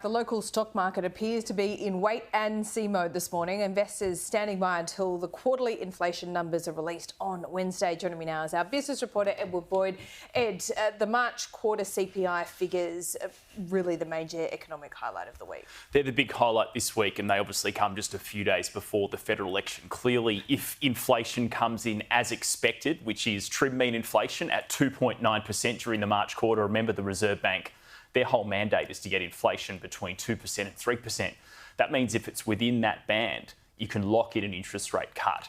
The local stock market appears to be in wait-and-see mode this morning. Investors standing by until the quarterly inflation numbers are released on Wednesday. Joining me now is our business reporter, Edward Boyd. Ed, the March quarter CPI figures are really the major economic highlight of the week. They're the big highlight this week, and they obviously come just a few days before the federal election. Clearly, if inflation comes in as expected, which is trim mean inflation at 2.9% during the March quarter, remember the Reserve Bank, their whole mandate is to get inflation between 2% and 3%. That means if it's within that band, you can lock in an interest rate cut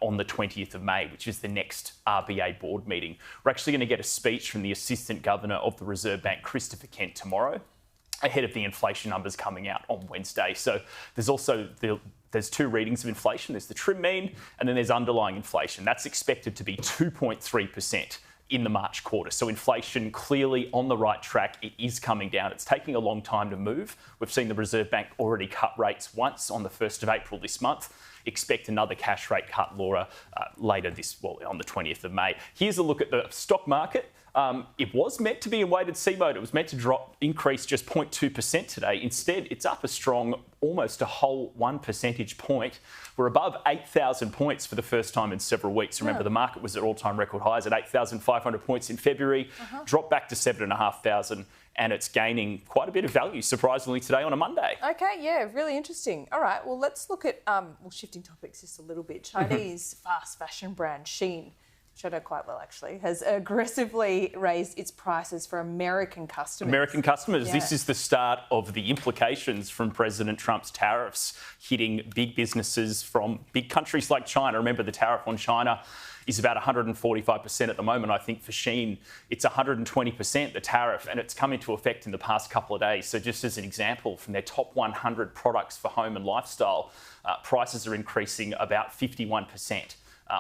on the 20th of May, which is the next RBA board meeting. We're actually going to get a speech from the Assistant Governor of the Reserve Bank, Christopher Kent, tomorrow, ahead of the inflation numbers coming out on Wednesday. So there's also there's two readings of inflation. There's the trim mean, and then there's underlying inflation. That's expected to be 2.3%. in the March quarter. So inflation clearly on the right track. It is coming down. It's taking a long time to move. We've seen the Reserve Bank already cut rates once on the 1st of April this month. Expect another cash rate cut, Laura, later on the 20th of May. Here's a look at the stock market. It was meant to be in wait-and-see mode. It was meant to increase just 0.2% today. Instead, it's up a strong, almost a whole 1 percentage point. We're above 8,000 points for the first time in several weeks. Remember, the market was at all-time record highs at 8,500 points in February, dropped back to 7,500, and it's gaining quite a bit of value, surprisingly, today on a Monday. Okay, yeah, really interesting. All right, well, let's look at, shifting topics just a little bit. Chinese fast fashion brand Shein, which I know quite well actually, has aggressively raised its prices for American customers. American customers. Yeah. This is the start of the implications from President Trump's tariffs hitting big businesses from big countries like China. Remember, the tariff on China is about 145% at the moment. I think for Shein, it's 120%, the tariff, and it's come into effect in the past couple of days. So just as an example, from their top 100 products for home and lifestyle, prices are increasing about 51%.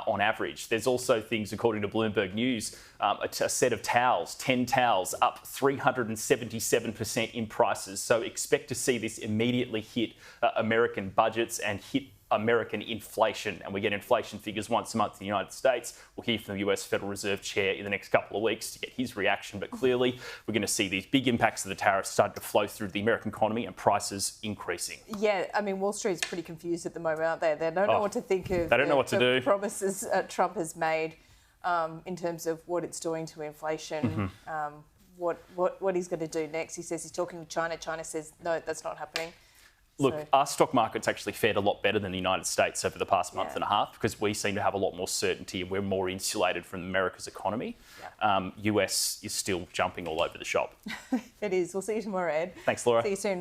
On average. There's also things, according to Bloomberg News, a set of towels, 10 towels, up 377% in prices. So expect to see this immediately hit American budgets and hit American inflation. And we get inflation figures once a month in the United States. We'll hear from the US Federal Reserve Chair in the next couple of weeks to get his reaction. But clearly, we're going to see these big impacts of the tariffs start to flow through the American economy and prices increasing. Yeah, I mean, Wall Street's pretty confused at the moment, aren't they? They don't know what to think of. They don't know what to do. Promises Trump has made in terms of what it's doing to inflation, what he's going to do next. He says he's talking to China. China says, no, that's not happening. Look, our stock market's actually fared a lot better than the United States over the past month and a half because we seem to have a lot more certainty and we're more insulated from America's economy. Yeah. US is still jumping all over the shop. It is. We'll see you tomorrow, Ed. Thanks, Laura. See you soon.